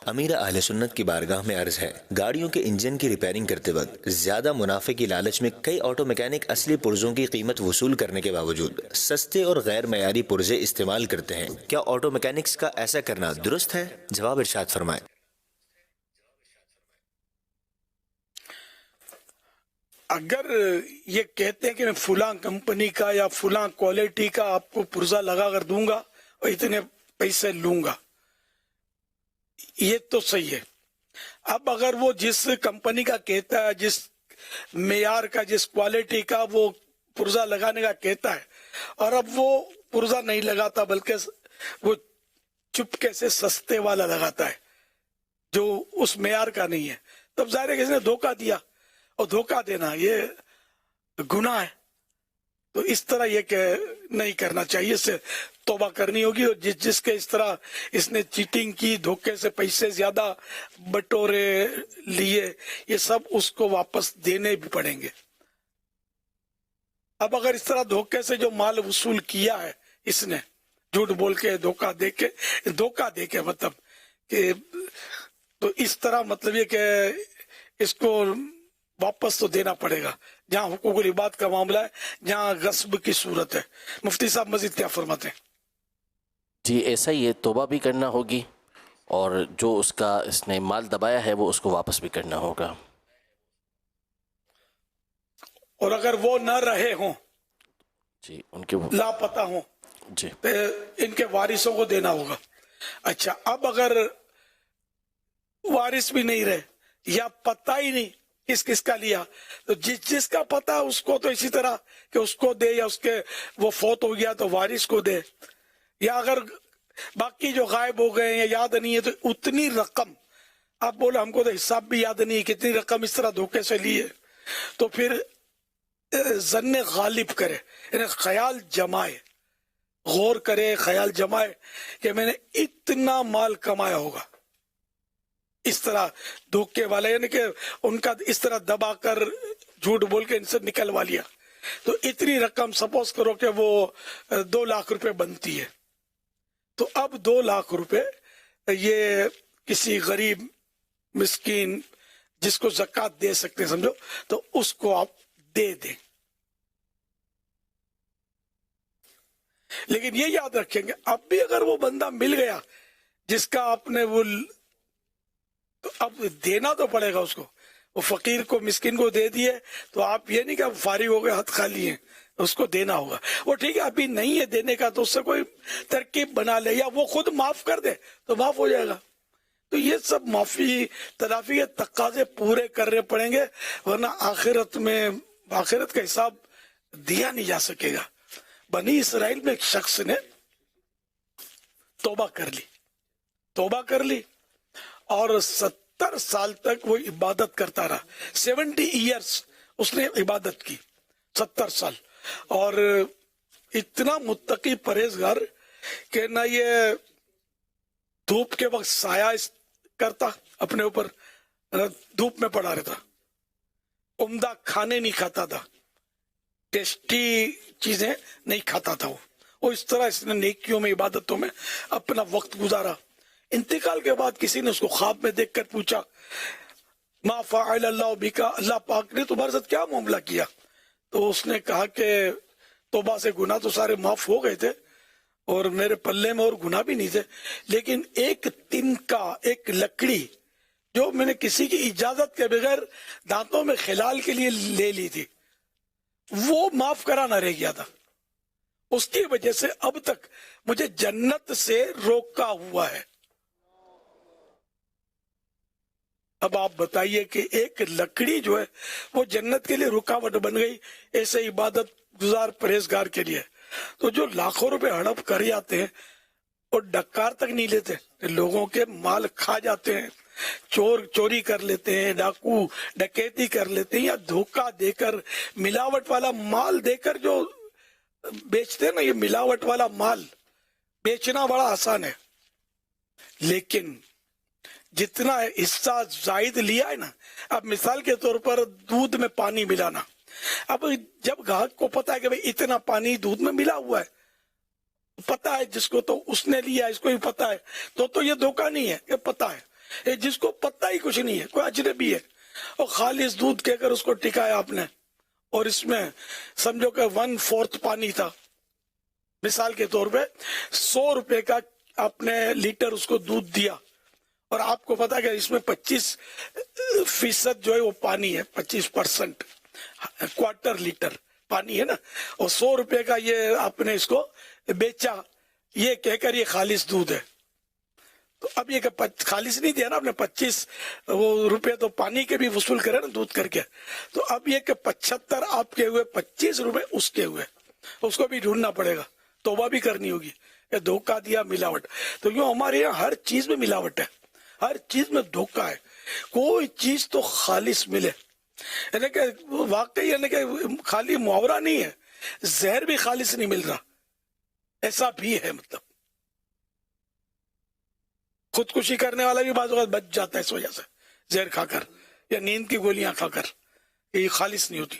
امیر اہل سنت کی بارگاہ میں عرض ہے، گاڑیوں کے انجن کی ریپیئرنگ کرتے وقت زیادہ منافع کی لالچ میں کئی آٹو میکینک اصلی پرزوں کی قیمت وصول کرنے کے باوجود سستے اور غیر معیاری پرزے استعمال کرتے ہیں۔ کیا آٹو میکینکس کا ایسا کرنا درست ہے؟ جواب ارشاد فرمائیں۔ اگر یہ کہتے ہیں کہ میں فلاں کمپنی کا یا فلاں کوالٹی کا آپ کو پرزہ لگا کر دوں گا اور اتنے پیسے لوں گا، یہ تو صحیح ہے۔ اب اگر وہ جس کمپنی کا کہتا ہے، جس معیار کا، جس کوالٹی کا وہ پرزہ لگانے کا کہتا ہے، اور اب وہ پرزہ نہیں لگاتا بلکہ وہ چپکے سے سستے والا لگاتا ہے جو اس معیار کا نہیں ہے، تب ظاہر ہے کہ اس نے دھوکہ دیا، اور دھوکہ دینا یہ گناہ ہے۔ تو اس طرح یہ کہ نہیں کرنا چاہیے، اس سے توبہ کرنی ہوگی، اور جس کے اس طرح اس نے چیٹنگ کی، دھوکے سے پیسے زیادہ بٹورے لیے، یہ سب اس کو واپس دینے بھی پڑیں گے۔ اب اگر اس طرح دھوکے سے جو مال وصول کیا ہے اس نے، جھوٹ بول کے، دھوکہ دے کے مطلب کہ، تو اس طرح مطلب یہ کہ اس کو واپس تو دینا پڑے گا، جہاں حقوق العباد کا معاملہ ہے، جہاں غصب کی صورت ہے۔ مفتی صاحب مزید کیا فرماتے ہیں؟ جی ایسا ہی ہے، توبہ بھی کرنا ہوگی، اور جو اس نے مال دبایا ہے وہ اس کو واپس بھی کرنا ہوگا۔ اور اگر وہ نہ رہے ہوں، جی ان کے لاپتہ ہوں، جی تو ان کے وارثوں کو دینا ہوگا۔ اچھا، اب اگر وارث بھی نہیں رہے یا پتہ ہی نہیں کس کا لیا، تو جس کا پتہ اس کو تو اسی طرح کہ اس کو دے، یا اس کے وہ فوت ہو گیا تو وارث کو دے، یا اگر باقی جو غائب ہو گئے یا یاد نہیں ہے تو اتنی رقم، آپ بولے ہم کو تو حساب بھی یاد نہیں کتنی رقم اس طرح دھوکے سے لی ہے، تو پھر ظن غالب کرے، یعنی خیال جمائے، غور کرے، خیال جمائے کہ میں نے اتنا مال کمایا ہوگا اس طرح دھوکے والا، یعنی کہ ان کا اس طرح دبا کر جھوٹ بول کے ان سے نکلوا لیا، تو اتنی رقم سپوز کرو کہ وہ 2 لاکھ روپے بنتی ہے، تو اب 2 لاکھ روپے یہ کسی غریب مسکین جس کو زکوٰۃ دے سکتے ہیں سمجھو، تو اس کو آپ دے دیں۔ لیکن یہ یاد رکھیں گے اب بھی اگر وہ بندہ مل گیا جس کا آپ نے وہ، تو اب دینا تو پڑے گا اس کو، وہ فقیر کو، مسکین کو دے دیے تو آپ یہ نہیں کہ فارغ ہو گئے ہاتھ خالی ہیں، اس کو دینا ہوگا۔ وہ ٹھیک ہے ابھی نہیں ہے دینے کا تو اس سے کوئی ترکیب بنا لے، یا وہ خود معاف کر دے تو معاف ہو جائے گا۔ تو یہ سب معافی تلافی کے تقاضے پورے کرنے پڑیں گے، ورنہ آخرت کا حساب دیا نہیں جا سکے گا۔ بنی اسرائیل میں ایک شخص نے توبہ کر لی اور 70 سال تک وہ عبادت کرتا رہا، 70 ایئرس اس نے عبادت کی، 70 سال، اور اتنا متقی پرہیزگار کہ نہ یہ دھوپ کے وقت سایہ کرتا اپنے اوپر، دھوپ میں پڑا رہتا، عمدہ کھانے نہیں کھاتا تھا، ٹیسٹی چیزیں نہیں کھاتا تھا، وہ اس طرح اس نے نیکیوں میں، عبادتوں میں اپنا وقت گزارا۔ انتقال کے بعد کسی نے اس کو خواب میں دیکھ کر پوچھا، ما فعل اللہ بکا، اللہ پاک نے تمہارے ساتھ کیا معاملہ کیا؟ تو اس نے کہا کہ توبہ سے گناہ تو سارے معاف ہو گئے تھے، اور میرے پلے میں اور گناہ بھی نہیں تھے، لیکن ایک تنکا، ایک لکڑی جو میں نے کسی کی اجازت کے بغیر دانتوں میں خلال کے لیے لے لی تھی، وہ معاف کرانا رہ گیا تھا، اس کی وجہ سے اب تک مجھے جنت سے روکا ہوا ہے۔ اب آپ بتائیے کہ ایک لکڑی جو ہے وہ جنت کے لیے رکاوٹ بن گئی ایسے عبادت گزار پرہیزگار کے لیے، تو جو لاکھوں روپے ہڑپ کر جاتے ہیں اور ڈکار تک نہیں لیتے، لوگوں کے مال کھا جاتے ہیں، چوری کر لیتے ہیں، ڈاکو ڈکیتی کر لیتے ہیں، یا دھوکہ دے کر، ملاوٹ والا مال دے کر جو بیچتے ہیں نا، یہ ملاوٹ والا مال بیچنا بڑا آسان ہے، لیکن جتنا حصہ زائد لیا ہے نا، اب مثال کے طور پر دودھ میں پانی ملانا، اب جب گاہک کو پتا ہے کہ بھئی اتنا پانی دودھ میں ملا ہوا ہے، پتا ہے جس کو، تو اس نے لیا، اس کو بھی پتا ہے، تو یہ دھوکہ نہیں ہے، یہ پتا ہے۔ یہ جس کو پتہ ہی کچھ نہیں ہے، کوئی اجنبی ہے، اور خالص دودھ کہہ کر اس کو ٹکایا آپ نے، اور اس میں سمجھو کہ 1/4 پانی تھا، مثال کے طور پہ 100 روپے کا آپ نے لیٹر اس کو دودھ دیا، اور آپ کو پتا کہ اس میں 25% جو ہے وہ پانی ہے، 25%، کوارٹر لیٹر پانی ہے نا، اور 100 روپے کا یہ آپ نے اس کو بیچا یہ کہہ کر یہ خالص دودھ ہے. تو اب یہ کہ خالص نہیں دیا نا آپ نے، 25 روپے تو پانی کے بھی وصول کرے نا دودھ کر کے، تو اب یہ کہ 75 آپ کے ہوئے، 25 روپے اس کے ہوئے، اس کو بھی ڈھونڈنا پڑے گا، توبہ بھی کرنی ہوگی کہ دھوکہ دیا، ملاوٹ. تو یوں ہمارے یہاں ہر چیز میں ملاوٹ ہے، ہر چیز میں دھوکہ ہے، کوئی چیز تو خالص ملے، یعنی کہ واقعی یعنی کہ خالی محاورہ نہیں ہے، زہر بھی خالص نہیں مل رہا، ایسا بھی ہے. مطلب خودکشی کرنے والا بھی بعض اوقات بچ جاتا ہے اس وجہ سے، زہر کھا کر یا نیند کی گولیاں کھا کر، یہ خالص نہیں ہوتی.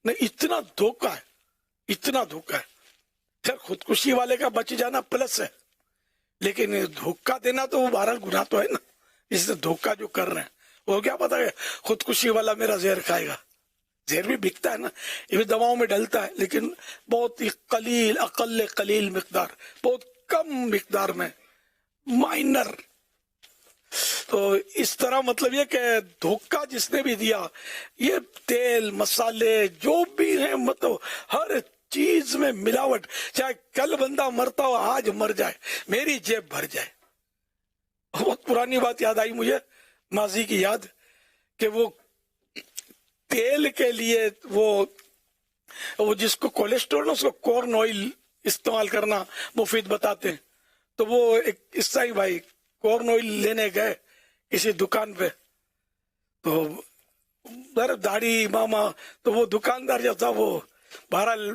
نہیں، اتنا دھوکہ ہے، اتنا دھوکہ ہے. خیر خودکشی والے کا بچ جانا پلس ہے، لیکن دھوکہ دینا تو وہ بہرحال گناہ تو ہے نا. اس سے دھوکہ جو کر رہے ہیں وہ کیا پتا ہے خودکشی والا میرا زہر کھائے گا. زہر بھی بکتا ہے نا، یہ بھی دواؤں میں ڈلتا ہے، لیکن بہت ہی قلیل، اقل قلیل مقدار، بہت کم مقدار میں، مائنر. تو اس طرح مطلب یہ کہ دھوکہ جس نے بھی دیا، یہ تیل مسالے جو بھی ہیں، مطلب ہر چیز میں ملاوٹ. چاہے کل بندہ مرتا ہو آج مر جائے، میری جیب بھر جائے. بہت پرانی بات یاد آئی مجھے، ماضی کی یاد، کہ وہ تیل کے لیے وہ جس کو کولیسٹرول، اس کو کورن آئل استعمال کرنا مفید بتاتے ہیں. تو وہ ایک عیسائی بھائی کورن آئل لینے گئے کسی دکان پہ، تو داڑھی ماما، تو وہ دکاندار جو تھا وہ بہرحال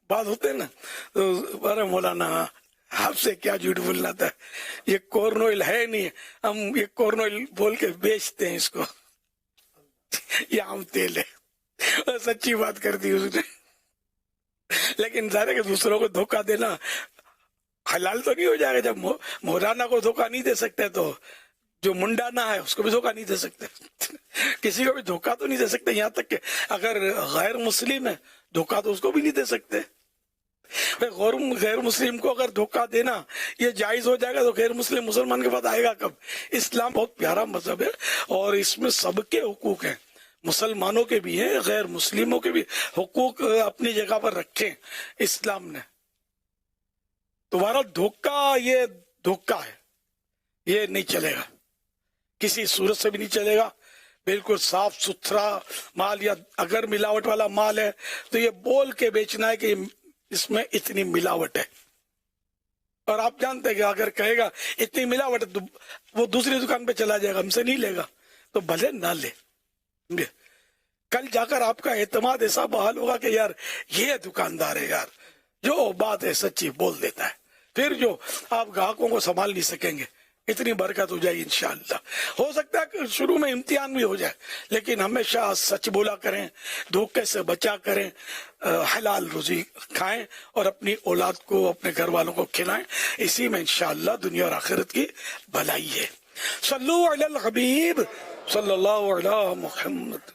بات ہوتے ہیں نا، تو مولانا آپ سے کیا جھوٹ بولنا تھا، یہ کورن آئل ہے نہیں، ہم یہ کورن آئل بول کے بیچتے ہیں اس کو، یہ عام تیل ہے. سچی بات کر دی اس نے. لیکن ظاہر ہے کہ دوسروں کو دھوکہ دینا حلال تو نہیں ہو جائے گا. جب مولانا کو دھوکہ نہیں دے سکتے تو جو منڈانا ہے اس کو بھی دھوکہ نہیں دے سکتے، کسی کو بھی دھوکہ تو نہیں دے سکتے. یہاں تک کہ اگر غیر مسلم ہے دھوکہ تو اس کو بھی نہیں دے سکتے. غیر مسلم کو اگر دھوکہ دینا یہ جائز ہو جائے گا تو غیر مسلم مسلمان کے بعد آئے گا کب؟ اسلام بہت پیارا مذہب ہے اور اس میں سب کے حقوق ہیں، مسلمانوں کے بھی ہیں، غیر مسلموں کے بھی حقوق اپنی جگہ پر رکھے اسلام نے. تمہارا دھوکہ یہ دھوکہ ہے، یہ نہیں چلے گا، کسی صورت سے بھی نہیں چلے گا. بالکل صاف ستھرا مال، یا اگر ملاوٹ والا مال ہے تو یہ بول کے بیچنا ہے کہ اس میں اتنی ملاوٹ ہے. اور آپ جانتے ہیں کہ اگر کہے گا اتنی ملاوٹ ہے تو وہ دوسری دکان پہ چلا جائے گا، ہم سے نہیں لے گا، تو بھلے نہ لے. کل جا کر آپ کا اعتماد ایسا بحال ہوگا کہ یار یہ دکاندار ہے، یار جو بات ہے سچی بول دیتا ہے. پھر جو آپ گاہکوں کو سنبھال نہیں سکیں گے، اتنی برکت ہو جائے گی انشاءاللہ. ہو سکتا ہے کہ شروع میں امتحان بھی ہو جائے، لیکن ہمیشہ سچ بولا کریں، دھوکے سے بچا کریں، حلال روزی کھائیں اور اپنی اولاد کو، اپنے گھر والوں کو کھلائیں. اسی میں انشاءاللہ دنیا اور آخرت کی بھلائی ہے. صلو علی الحبیب صلی اللہ علیہ محمد.